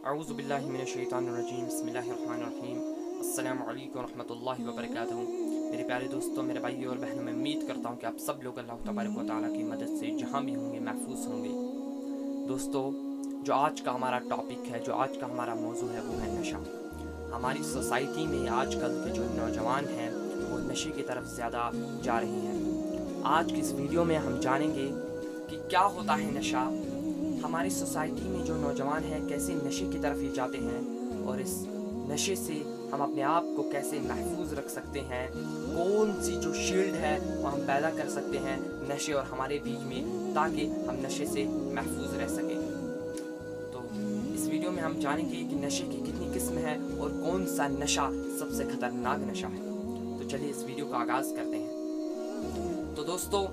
अऊज़ु बिल्लाहि मिनश शैतानिर रजीम बिस्मिल्लाहिर्रहमानिर रहीम अस्सलामु अलैकुम रहमतुल्लाहि व बरकातहू। मेरे प्यारे दोस्तों, मेरे भाइयों और बहनों, मैं उम्मीद करता हूँ कि आप सब लोग अल्लाह तबारक व तआला की मदद से जहाँ भी होंगे महफूज होंगे। दोस्तों, जो आज का हमारा टॉपिक है, जो आज का हमारा मौजू है, वो है नशा। हमारी सोसाइटी में आजकल के जो नौजवान हैं वो नशे की तरफ ज़्यादा जा रहे हैं। आज की इस वीडियो में हम जानेंगे कि क्या होता है नशा, हमारी सोसाइटी में जो नौजवान हैं कैसे नशे की तरफ ही जाते हैं और इस नशे से हम अपने आप को कैसे महफूज रख सकते हैं, कौन सी जो शील्ड है वो हम पैदा कर सकते हैं नशे और हमारे बीच में, ताकि हम नशे से महफूज रह सकें। तो इस वीडियो में हम जानेंगे कि नशे की कितनी किस्म है और कौन सा नशा सबसे खतरनाक नशा है। तो चलिए इस वीडियो का आगाज़ करते हैं। तो दोस्तों,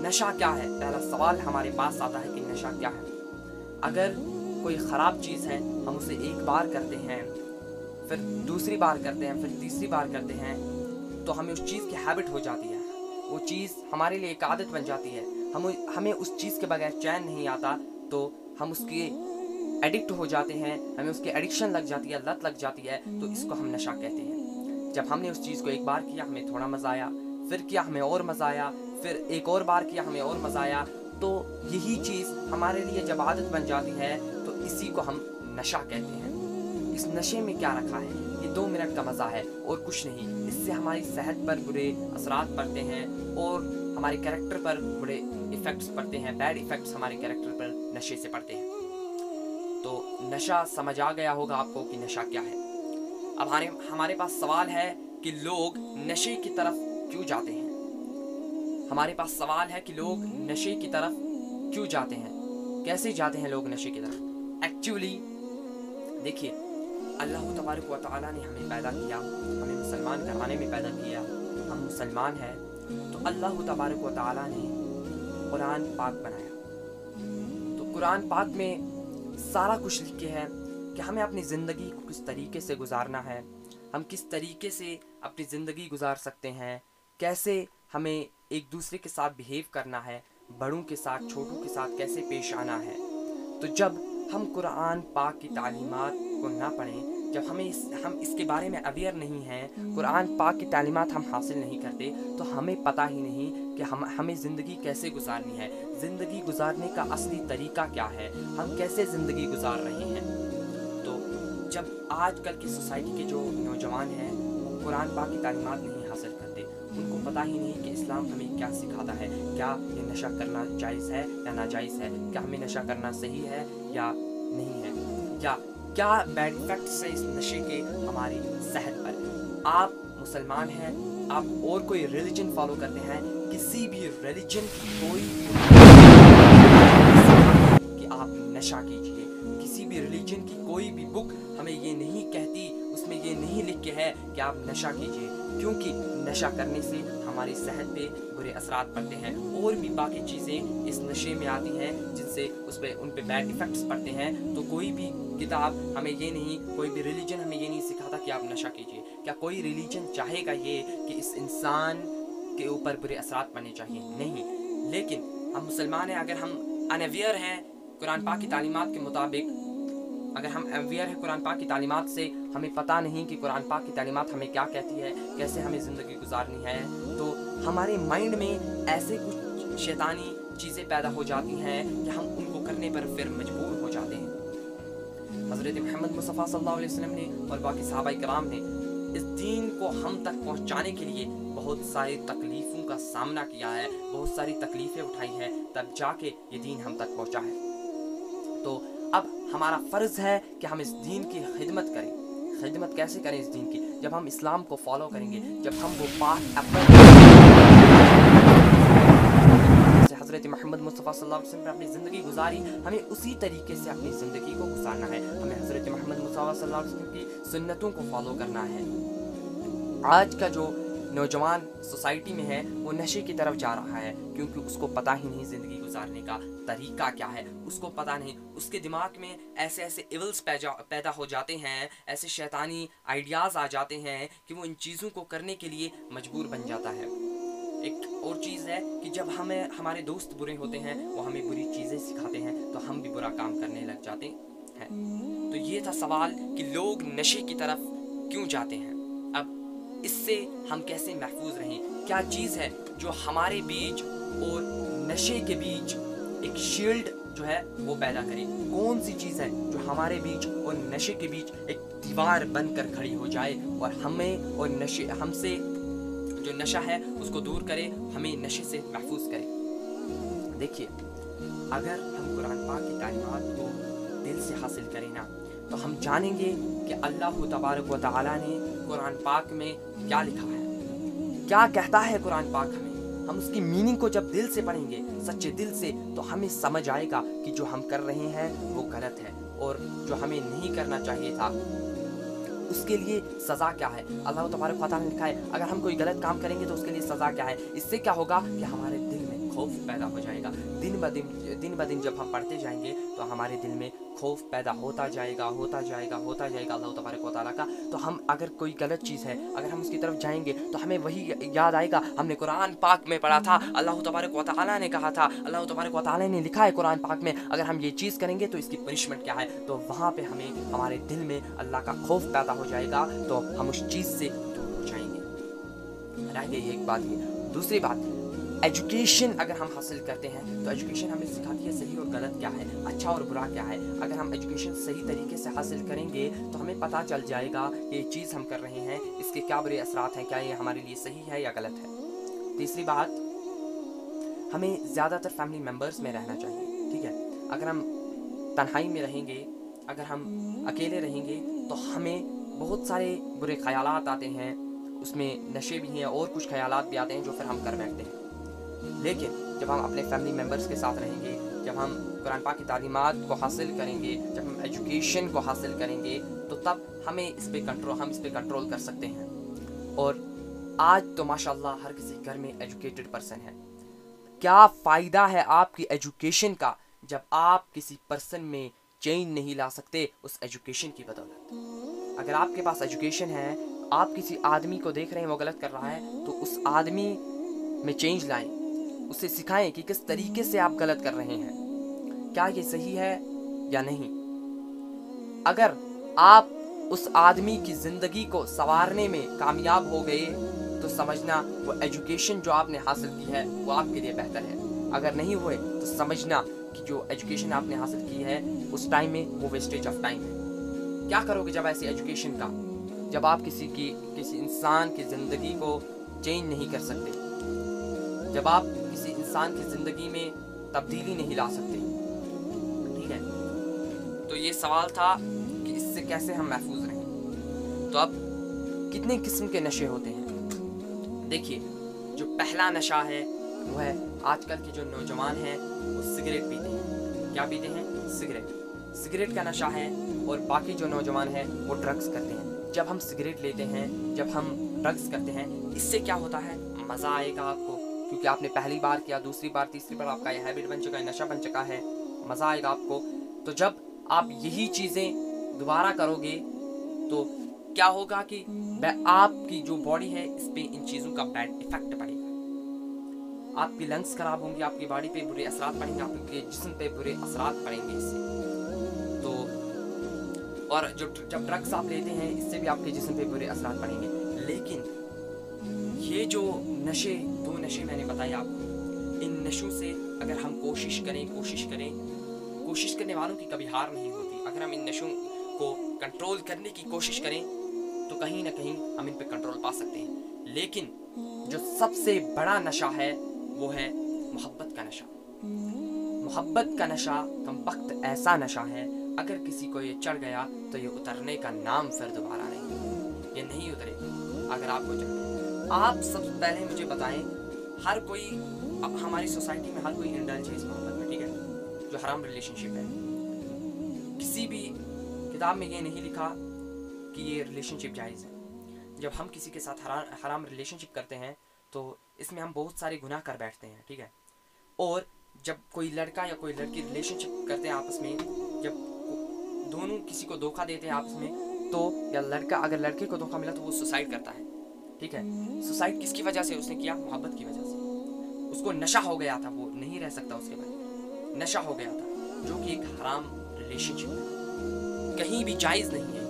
नशा क्या है? पहला सवाल हमारे पास आता है कि नशा क्या है। अगर कोई ख़राब चीज़ है, हम उसे एक बार करते हैं, फिर दूसरी बार करते हैं, फिर तीसरी बार करते हैं, तो हमें उस चीज़ की हैबिट हो जाती है। वो चीज़ हमारे लिए एक आदत बन जाती है। हमें उस चीज़ के बगैर चैन नहीं आता, तो हम उसके एडिक्ट हो जाते हैं, हमें उसकी एडिक्शन लग जाती है, लत लग जाती है, तो इसको हम नशा कहते हैं। जब हमने उस चीज़ को एक बार किया, हमें थोड़ा मज़ा आया, फिर किया हमें और मज़ा आया, फिर एक और बार किया हमें और मज़ा आया, तो यही चीज़ हमारे लिए जब आदत बन जाती है तो इसी को हम नशा कहते हैं। इस नशे में क्या रखा है? ये 2 मिनट का मज़ा है और कुछ नहीं। इससे हमारी सेहत पर बुरे असरात पड़ते हैं और हमारे कैरेक्टर पर बुरे इफ़ेक्ट्स पड़ते हैं, बैड इफ़ेक्ट्स हमारे कैरेक्टर पर नशे से पड़ते हैं। तो नशा समझ आ गया होगा आपको कि नशा क्या है। अब हमारे पास सवाल है कि लोग नशे की तरफ क्यों जाते हैं। हमारे पास सवाल है कि लोग नशे की तरफ क्यों जाते हैं, कैसे जाते हैं लोग नशे की तरफ। एक्चुअली देखिए, अल्लाह तबारक व तआला ने हमें पैदा किया, हमें मुसलमान घराने में पैदा किया, हम मुसलमान हैं, तो अल्लाह तबारक व तआला ने कुरान पाक बनाया। तो कुरान पाक में सारा कुछ लिखे है कि हमें अपनी ज़िंदगी को किस तरीके से गुजारना है, हम किस तरीके से अपनी ज़िंदगी गुजार सकते हैं, कैसे हमें एक दूसरे के साथ बिहेव करना है, बड़ों के साथ छोटों के साथ कैसे पेश आना है। तो जब हम कुरान पाक की तालीमात को ना पढ़ें, जब हम इसके बारे में अवेयर नहीं हैं, कुरान पाक की तालीमात हम हासिल नहीं करते, तो हमें पता ही नहीं कि हमें ज़िंदगी कैसे गुजारनी है, ज़िंदगी गुजारने का असली तरीका क्या है, हम कैसे ज़िंदगी गुजार रहे हैं। तो जब आजकल की सोसाइटी के जो नौजवान हैं वो कुरान पाक की तालीमात नहीं हासिल करते, उनको पता ही नहीं कि इस्लाम हमें क्या सिखाता है, क्या ये नशा करना जायज़ है या नाजायज़ है, क्या हमें नशा करना सही है या नहीं है, या क्या बैड इफेक्ट्स है इस नशे के हमारी सेहत पर। आप मुसलमान हैं, आप और कोई रिलीजन फॉलो करते हैं, किसी भी रिलीजन की कोई कि आप नशा कीजिए, किसी भी रिलीजन की कोई भी बुक हमें ये नहीं कहती, उसमें ये नहीं लिख के है कि आप नशा कीजिए, क्योंकि नशा करने से हमारी सेहत पे बुरे असरात पड़ते हैं और भी बाकी चीज़ें इस नशे में आती हैं जिनसे उन पे बैड इफ़ेक्ट्स पड़ते हैं। तो कोई भी किताब हमें ये नहीं, कोई भी रिलीजन हमें ये नहीं सिखाता कि आप नशा कीजिए। क्या कोई रिलीजन चाहेगा ये कि इस इंसान के ऊपर बुरे असरात पड़ने चाहिए? नहीं। लेकिन हम मुसलमान हैं, अगर हम अनअवेयर हैं कुरान पाक की तालीमात के मुताबिक, अगर हम अवेयर है कुरान पाक की तालीमात से, हमें पता नहीं कि कुरान पाक की तालीमात हमें क्या कहती है, कैसे हमें ज़िंदगी गुजारनी है, तो हमारे माइंड में ऐसे कुछ शैतानी चीज़ें पैदा हो जाती हैं कि हम उनको करने पर फिर मजबूर हो जाते हैं। हज़रत मोहम्मद मुस्तफ़ा सल्लल्लाहु अलैहि वसल्लम ने और बाकी सहाबाए किराम ने इस दीन को हम तक पहुँचाने के लिए बहुत सारी तकलीफ़ों का सामना किया है, बहुत सारी तकलीफ़ें उठाई हैं, तब जाके ये दीन हम तक पहुँचा है। तो अब हमारा फ़र्ज़ है कि हम इस दीन की खिदमत करें। खिदमत कैसे करें इस दीन की? जब हम इस्लाम को फॉलो करेंगे, जब हम वो पाक हज़रत मोहम्मद मुस्तफ़ा सल्लल्लाहु अलैहि वसल्लम ने अपनी ज़िंदगी गुजारी, हमें उसी तरीके से अपनी ज़िंदगी को गुजारना है। हमें हज़रत मोहम्मद मुस्तफ़ा सल्लल्लाहु अलैहि वसल्लम की सुन्नतों को फॉलो करना है। आज का जो नौजवान सोसाइटी में है वो नशे की तरफ जा रहा है, क्योंकि उसको पता ही नहीं ज़िंदगी गुजारने का तरीका क्या है, उसको पता नहीं, उसके दिमाग में ऐसे ऐसे इवल्स पैदा हो जाते हैं, ऐसे शैतानी आइडियाज़ आ जाते हैं कि वो इन चीज़ों को करने के लिए मजबूर बन जाता है। एक और चीज़ है कि जब हमारे दोस्त बुरे होते हैं, वो हमें बुरी चीज़ें सिखाते हैं, तो हम भी बुरा काम करने लग जाते हैं। तो ये تھا سوال کہ لوگ نشے کی طرف کیوں جاتے ہیں. اب اس سے ہم کیسے محفوظ رہیں؟ کیا چیز ہے جو ہمارے بیچ اور نشے کے بیچ ایک شیلڈ جو ہے وہ پیدا کرے؟ کون سی چیز ہے جو ہمارے بیچ اور نشے کے بیچ ایک دیوار بن کر کھڑی ہو جائے اور ہمیں اور ہم سے جو نشہ ہے اس کو دور کرے، ہمیں نشے سے محفوظ کرے؟ دیکھیے، اگر ہم قرآن پاک کی تعلیمات کو دل سے حاصل کریں نا تو ہم جانیں گے کہ اللہ تبارک و تعالیٰ نے قرآن پاک میں کیا لکھا ہے، کیا کہتا ہے قرآن پاک ہمیں. ہم اس کی میننگ کو جب دل سے پڑھیں گے، سچے دل سے، تو ہمیں سمجھ آئے گا کہ جو ہم کر رہے ہیں وہ غلط ہے اور جو ہمیں نہیں کرنا چاہیے تھا اس کے لیے سزا کیا ہے. اللہ تبارک و تعالیٰ نے لکھا ہے اگر ہم کوئی غلط کام کریں گے تو اس کے لیے سزا کیا ہے. اس سے کیا ہوگا کہ ہمارے دل میں خوف پیدا ہو جائے گا. دن بدن جب ہم پڑھتے جائیں گے تو ہمارے دل میں خوف پیدا ہوتا جائے گا اللہ تبارک و تعالیٰ کا. تو ہم اگر کوئی غلط چیز ہے، اگر ہم اس کی طرف جائیں گے تو ہمیں وہی یاد آئے گا، ہم نے قرآن پاک میں پڑھا تھا، اللہ تبارک و تعالیٰ نے کہا تھا، اللہ تبارک و تعالیٰ نے لکھا ہے قرآن پاک میں اگر ہم یہ چیز کریں گے تو اس کی پنشمنٹ کیا ہے. تو وہاں پہ ہمیں ہمارے دل میں اللہ کا خوف پیدا ہو جائے گا تو ہم اس چیز سے دور ہو جائیں گے. رہ گئی ایک بات یہ. دوسری بات، ایجوکیشن اگر ہم حاصل کرتے ہیں تو ایجوکیشن ہمیں سکھاتی ہے صحیح اور غلط کیا ہے، اچھا اور برا کیا ہے. اگر ہم ایجوکیشن صحیح طریقے سے حاصل کریں گے تو ہمیں پتہ چل جائے گا کہ یہ چیز ہم کر رہے ہیں اس کے کیا برے اثرات ہیں، کیا یہ ہمارے لیے صحیح ہے یا غلط ہے. تیسری بات، ہمیں زیادہ تر فیملی ممبرس میں رہنا چاہیے. ٹھیک ہے، اگر ہم تنہائی میں رہیں گے، اگر ہم اکیلے رہیں گے تو ہمیں بہت سارے برے خیالات آتے ہیں، اس میں نشے بھی ہیں اور کچھ خیالات بھی آتے ہیں جو پھر ہم کر بیٹھتے ہیں. لیکن جب ہم اپنے فیملی ممبرس کے ساتھ رہیں گے، جب ہم قرآن پاک کی تعلیمات کو حاصل کریں گے، جب ہم ایجوکیشن کو حاصل کریں گے تو تب ہم اس پہ کنٹرول کر سکتے ہیں. اور آج تو ماشاءاللہ ہر کسی گھر میں ایجوکیٹڈ پرسن ہے. کیا فائدہ ہے آپ کی ایجوکیشن کا جب آپ کسی پرسن میں چینج نہیں لا سکتے اس ایجوکیشن کی بدولت. اگر آپ کے پاس ایجوکیشن ہے، آپ کسی آدمی کو دیکھ رہے ہیں وہ غلط کر رہا ہے تو اس آدمی میں چینج لائیں، اسے سکھائیں کہ کس طریقے سے آپ غلط کر رہے ہیں، کیا یہ صحیح ہے یا نہیں. اگر آپ اس آدمی کی زندگی کو سنوارنے میں کامیاب ہو گئے تو سمجھنا وہ ایجوکیشن جو آپ نے حاصل کی ہے وہ آپ کے لیے بہتر ہے. اگر نہیں ہوئے تو سمجھنا کہ جو ایجوکیشن آپ نے حاصل کی ہے اس ٹائم میں وہ ویسٹیج آف ٹائم ہے. کیا کرو گے جب ایسی ایجوکیشن کا، جب آپ کسی انسان کی زندگی کو چینج نہیں کر سکتے، جب آپ کسی انسان کی زندگی میں تبدیلی نہیں لا سکتے. ٹھیک ہے، تو یہ سوال تھا کہ اس سے کیسے ہم محفوظ رہیں. تو اب کتنے قسم کے نشے ہوتے ہیں؟ دیکھیے، جو پہلا نشہ ہے وہ ہے آج کل کے جو نوجوان ہیں وہ سگریٹ پیتے ہیں. کیا پیتے ہیں؟ سگریٹ کا نشہ ہے. اور باقی جو نوجوان ہیں وہ ڈرگس کرتے ہیں. جب ہم سگریٹ لیتے ہیں، جب ہم ڈرگس کرتے ہیں، اس سے کیا ہوتا ہے؟ مزہ آئے گا آپ کو، کیونکہ آپ نے پہلی بار کیا، دوسری بار، تیسری بار آپ کا یہ ہیبٹ بن چکا ہے، نشہ بن چکا ہے، مزہ آئے گا آپ کو. تو جب آپ یہی چیزیں دوبارہ کرو گے تو کیا ہوگا کہ آپ کی جو باڈی ہے اس پہ ان چیزوں کا بیڈ ایفیکٹ پڑے گا. آپ کی لنگس خراب ہوں گی، آپ کی باڈی پہ برے اثرات پڑیں گے، آپ کے جسم پہ برے اثرات پڑیں گے اس سے. تو اور جب ڈرگس آپ لیتے ہیں اس سے بھی آپ کے جسم پہ برے اثرات پڑیں گے. لیکن یہ جو دو نشے میں نے بتائے آپ کو، ان نشوں سے اگر ہم کوشش کریں، کوشش کرنے والوں کی کبھی ہار نہیں ہوتی. اگر ہم ان نشوں کو کنٹرول کرنے کی کوشش کریں تو کہیں نہ کہیں ہم ان پہ کنٹرول پا سکتے ہیں. لیکن جو سب سے بڑا نشہ ہے وہ ہے محبت کا نشہ. محبت کا نشہ کم وقت ایسا نشہ ہے اگر کسی کو یہ چڑھ گیا تو یہ اترنے کا نام پھر دوبارہ نہیں، یہ نہیں اترے گا اگر آپ کو چڑھ گیا. آپ سب سے پہلے مجھے بتائیں، ہر کوئی ہماری سوسائٹی میں ہر کوئی انڈلج ہے اس محبت میں. ٹھیک ہے، جو حرام ریلیشن شپ ہے، کسی بھی کتاب میں یہ نہیں لکھا کہ یہ ریلیشن شپ جائز ہے. جب ہم کسی کے ساتھ حرام ریلیشن شپ کرتے ہیں تو اس میں ہم بہت سارے گناہ کر بیٹھتے ہیں. ٹھیک ہے، اور جب کوئی لڑکا یا کوئی لڑکی ریلیشن شپ کرتے ہیں آپس میں، جب دونوں کسی کو دھوکہ دیتے ہیں آپس میں، تو یا اگر لڑکے کو دھوکہ ملا تو وہ سوسائڈ کرتا ہے. ٹھیک ہے، سوسائڈ کس کی وجہ سے اس نے کیا؟ محبت کی وجہ سے. اس کو نشہ ہو گیا تھا، وہ نہیں رہ سکتا اس کے بعد، نشہ ہو گیا تھا جو کہ ایک حرام ریلیشن شپ ہے. कहीं भी जायज़ नहीं है,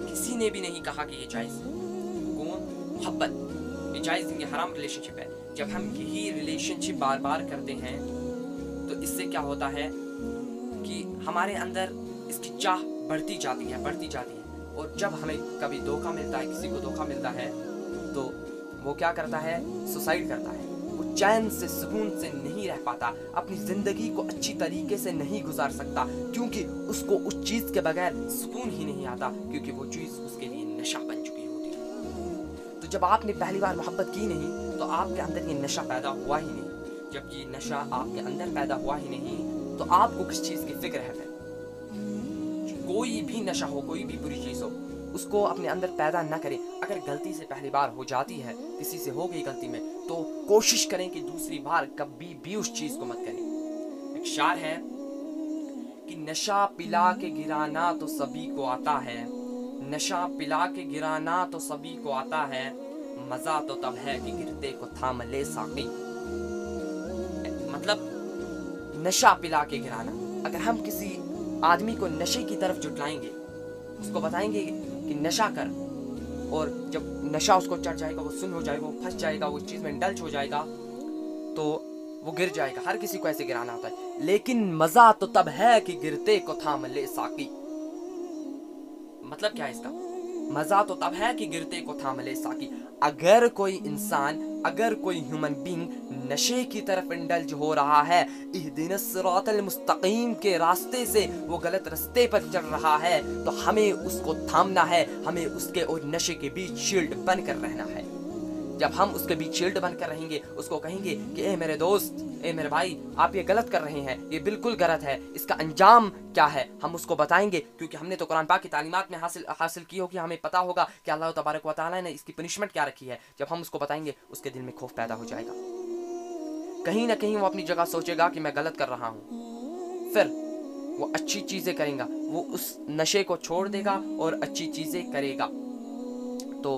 किसी ने भी नहीं कहा कि ये जायज़ है। कौन? मोहब्बत, ये जायज़ नहीं है, हराम रिलेशनशिप है। जब हम यही रिलेशनशिप बार बार करते हैं तो इससे क्या होता है कि हमारे अंदर इसकी चाह बढ़ती जाती है, और जब हमें कभी धोखा मिलता है, किसी को धोखा मिलता है, तो वो क्या करता है? सुसाइड करता है। वो चैन से, सुकून से नहीं रह पाता, अपनी ज़िंदगी को अच्छी तरीके से नहीं गुजार सकता, क्योंकि उसको उस चीज़ के बगैर सुकून ही नहीं आता, क्योंकि वो चीज़ उसके लिए नशा बन चुकी होती है। तो जब आपने पहली बार मोहब्बत की नहीं, तो आपके अंदर ये नशा पैदा हुआ ही नहीं। जब ये नशा आपके अंदर पैदा हुआ ही नहीं, तो आपको किस चीज़ की फिक्र है? फिर कोई भी नशा हो, कोई भी बुरी चीज़ हो, उसको अपने अंदर पैदा न करें। अगर गलती से पहली बार हो जाती है, किसी से हो गई गलती में, तो कोशिश करें कि दूसरी बार कभी भी उस चीज़ को मत करें। एक शायर है कि नशा पिला के गिराना तो सभी को आता है, नशा पिला के गिराना तो सभी को आता है, मज़ा तो तब है कि गिरते को थाम ले साकी। मतलब नशा पिला के गिराना। अगर हम किसी आदमी को नशे की तरफ जुटलाएंगे, उसको बताएंगे कि नशा कर, और जब नशा उसको चढ़ जाएगा, वो सुन हो जाएगा, वो फंस जाएगा, वो चीज़ में इंडल्ज हो जाएगा, तो वो गिर जाएगा। हर किसी को ऐसे गिराना होता है, लेकिन मज़ा तो तब है कि गिरते को थाम ले साकी। मतलब क्या है इसका? मज़ा तो तब है कि गिरते को थाम ले साकी। अगर कोई इंसान, अगर कोई ह्यूमन बीइंग नशे की तरफ इंडल्ज हो रहा है, इहदिनस सिरातल मुस्तकीम के रास्ते से वो गलत रास्ते पर चल रहा है, तो हमें उसको थामना है, हमें उसके और नशे के बीच शील्ड बनकर रहना है। जब हम उसके बीच शील्ड बनकर रहेंगे, उसको कहेंगे कि ए मेरे दोस्त, ए मेरे भाई, आप ये गलत कर रहे हैं, ये बिल्कुल गलत है, इसका अंजाम क्या है, हम उसको बताएंगे, क्योंकि हमने तो कुरान पाक की तालीमात में हासिल की होगी, हमें पता होगा कि अल्लाह तबारक व तआला ने इसकी पनिशमेंट क्या रखी है। जब हम उसको बताएंगे, उसके दिल में खौफ पैदा हो जाएगा, कहीं ना कहीं वो अपनी जगह सोचेगा कि मैं गलत कर रहा हूँ, फिर वो अच्छी चीज़ें करेगा, वो उस नशे को छोड़ देगा और अच्छी चीज़ें करेगा। तो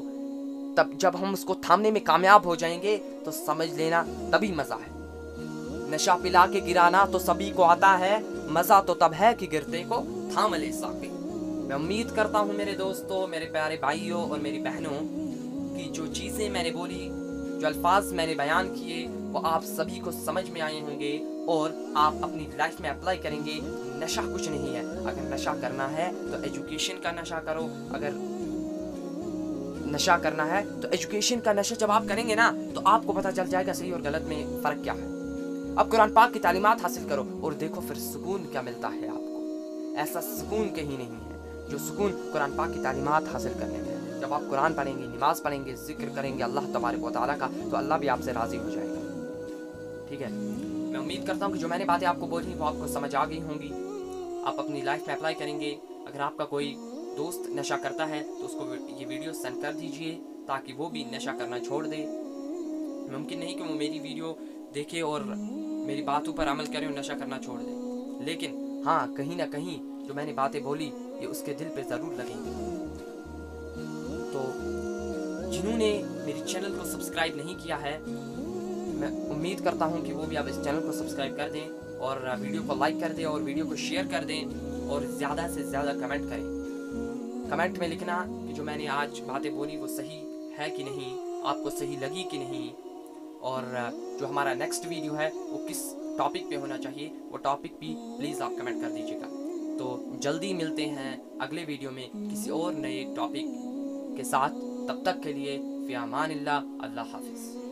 तब जब हम उसको थामने में कामयाब हो जाएंगे, तो समझ लेना तभी मज़ा है। नशा पिला के गिराना तो सभी को आता है, मज़ा तो तब है कि गिरते को थाम ले साके। मैं उम्मीद करता हूँ मेरे दोस्तों, मेरे प्यारे भाइयों और मेरी बहनों, कि जो चीज़ें मैंने बोली, जो अल्फाज मैंने बयान किए, वो आप सभी को समझ में आए होंगे और आप अपनी लाइफ में अप्लाई करेंगे। नशा कुछ नहीं है। अगर नशा करना है तो एजुकेशन का नशा करो, अगर नशा करना है तो एजुकेशन का नशा जब आप करेंगे ना, तो आपको पता चल जाएगा सही और गलत में फ़र्क क्या है। अब कुरान पाक की तालीमात हासिल करो और देखो फिर सुकून क्या मिलता है आपको। ऐसा सुकून कहीं नहीं है जो सुकून कुरान पाक की तालीमात हासिल करने में है। जब आप कुरान पढ़ेंगे, नमाज पढ़ेंगे, जिक्र करेंगे अल्लाह तबारक व तआला का, तो अल्लाह भी आपसे राज़ी हो जाएगा। ठीक है, मैं उम्मीद करता हूँ कि जो मैंने बातें आपको बोली वो आपको समझ आ गई होंगी, आप अपनी लाइफ में अप्लाई करेंगे। अगर आपका कोई दोस्त नशा करता है तो उसको ये वीडियो सेंड कर दीजिए, ताकि वो भी नशा करना छोड़ दे। मुमकिन नहीं कि वो मेरी वीडियो देखे और मेरी बातों पर अमल करे और नशा करना छोड़ दे, लेकिन हाँ, कहीं ना कहीं जो मैंने बातें बोली ये उसके दिल पे ज़रूर लगेंगी। तो जिन्होंने मेरे चैनल को सब्सक्राइब नहीं किया है, मैं उम्मीद करता हूँ कि वो भी आप इस चैनल को सब्सक्राइब कर दें और वीडियो को लाइक कर दें और वीडियो को शेयर कर दें और ज़्यादा से ज़्यादा कमेंट करें। कमेंट में लिखना कि जो मैंने आज बातें बोली वो सही है कि नहीं, आपको सही लगी कि नहीं, और जो हमारा नेक्स्ट वीडियो है वो किस टॉपिक पे होना चाहिए, वो टॉपिक भी प्लीज़ आप कमेंट कर दीजिएगा। तो जल्दी मिलते हैं अगले वीडियो में किसी और नए टॉपिक के साथ। तब तक के लिए फ़ी अमानिल्लाह, अल्लाह हाफ़िज़।